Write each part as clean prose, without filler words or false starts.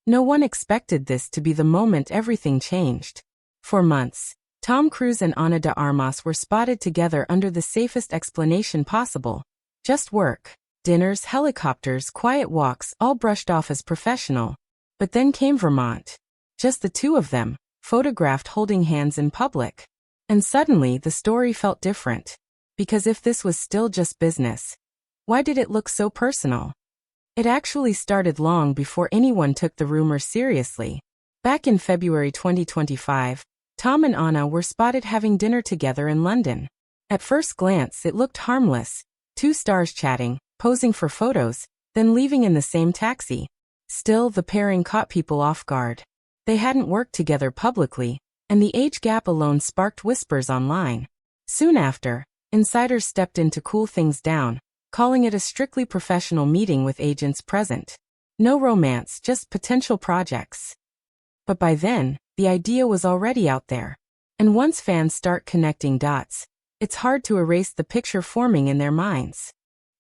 No one expected this to be the moment everything changed. For months, Tom Cruise and Ana de Armas were spotted together under the safest explanation possible. Just work. Dinners, helicopters, quiet walks, all brushed off as professional. But then came Vermont. Just the two of them, photographed holding hands in public. And suddenly the story felt different. Because if this was still just business, why did it look so personal? It actually started long before anyone took the rumor seriously. Back in February 2025, Tom and Ana were spotted having dinner together in London. At first glance it looked harmless, two stars chatting, posing for photos, then leaving in the same taxi. Still, the pairing caught people off guard. They hadn't worked together publicly, and the age gap alone sparked whispers online. Soon after, insiders stepped in to cool things down, calling it a strictly professional meeting with agents present. No romance, just potential projects. But by then, the idea was already out there. And once fans start connecting dots, it's hard to erase the picture forming in their minds.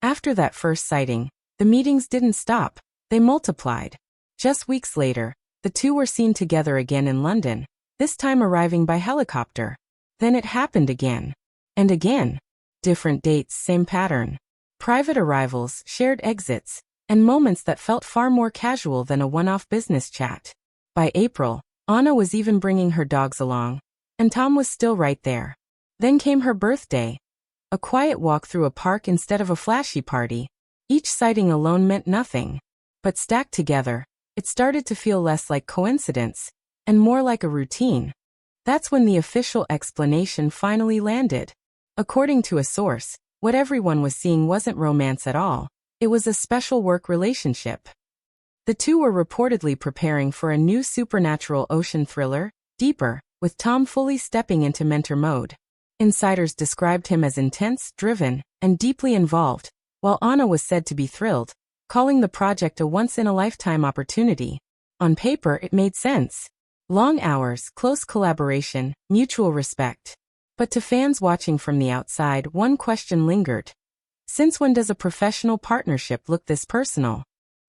After that first sighting, the meetings didn't stop, they multiplied. Just weeks later, the two were seen together again in London, this time arriving by helicopter. Then it happened again. And again. Different dates, same pattern. Private arrivals, shared exits, and moments that felt far more casual than a one-off business chat. By April, Ana was even bringing her dogs along, and Tom was still right there. Then came her birthday. A quiet walk through a park instead of a flashy party. Each sighting alone meant nothing. But stacked together, it started to feel less like coincidence, and more like a routine. That's when the official explanation finally landed. According to a source, what everyone was seeing wasn't romance at all. It was a special work relationship. The two were reportedly preparing for a new supernatural ocean thriller, Deeper, with Tom fully stepping into mentor mode. Insiders described him as intense, driven, and deeply involved, while Ana was said to be thrilled, calling the project a once-in-a-lifetime opportunity. On paper, it made sense. Long hours, close collaboration, mutual respect. But to fans watching from the outside, one question lingered. Since when does a professional partnership look this personal?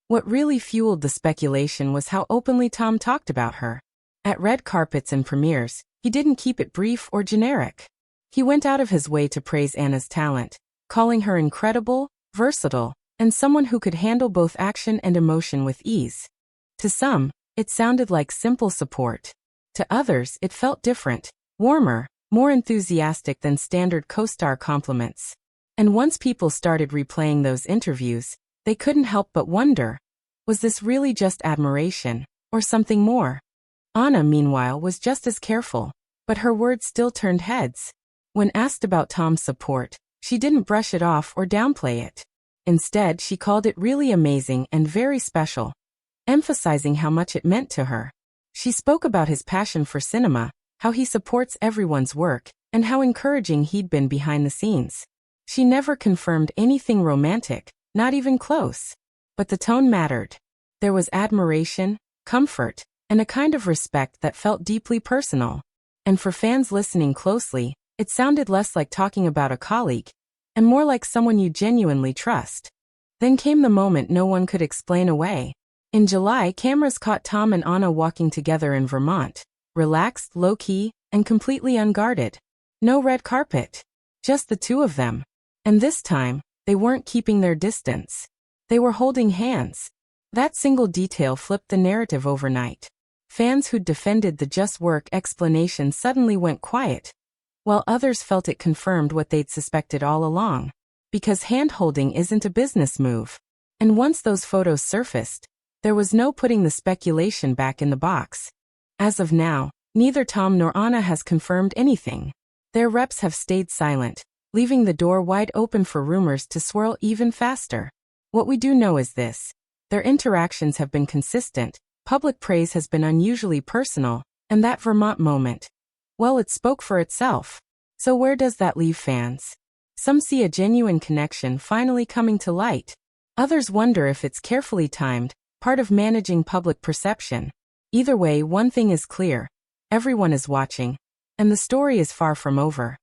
What really fueled the speculation was how openly Tom talked about her. At red carpets and premieres, he didn't keep it brief or generic. He went out of his way to praise Ana's talent, calling her incredible, versatile, and someone who could handle both action and emotion with ease. To some, it sounded like simple support. To others, it felt different, warmer, more enthusiastic than standard co-star compliments. And once people started replaying those interviews, they couldn't help but wonder, was this really just admiration, or something more? Ana, meanwhile, was just as careful, but her words still turned heads. When asked about Tom's support, she didn't brush it off or downplay it. Instead, she called it really amazing and very special, emphasizing how much it meant to her. She spoke about his passion for cinema, how he supports everyone's work, and how encouraging he'd been behind the scenes. She never confirmed anything romantic, not even close. But the tone mattered. There was admiration, comfort, and a kind of respect that felt deeply personal. And for fans listening closely, it sounded less like talking about a colleague, and more like someone you genuinely trust. Then came the moment no one could explain away. In July, cameras caught Tom and Ana walking together in Vermont, relaxed, low-key, and completely unguarded. No red carpet. Just the two of them. And this time, they weren't keeping their distance. They were holding hands. That single detail flipped the narrative overnight. Fans who'd defended the just work explanation suddenly went quiet, while others felt it confirmed what they'd suspected all along. Because hand-holding isn't a business move. And once those photos surfaced, there was no putting the speculation back in the box. As of now, neither Tom nor Ana has confirmed anything. Their reps have stayed silent, leaving the door wide open for rumors to swirl even faster. What we do know is this: their interactions have been consistent, public praise has been unusually personal, and that Vermont moment, well, it spoke for itself. So where does that leave fans? Some see a genuine connection finally coming to light. Others wonder if it's carefully timed, part of managing public perception. Either way, one thing is clear: everyone is watching, and the story is far from over.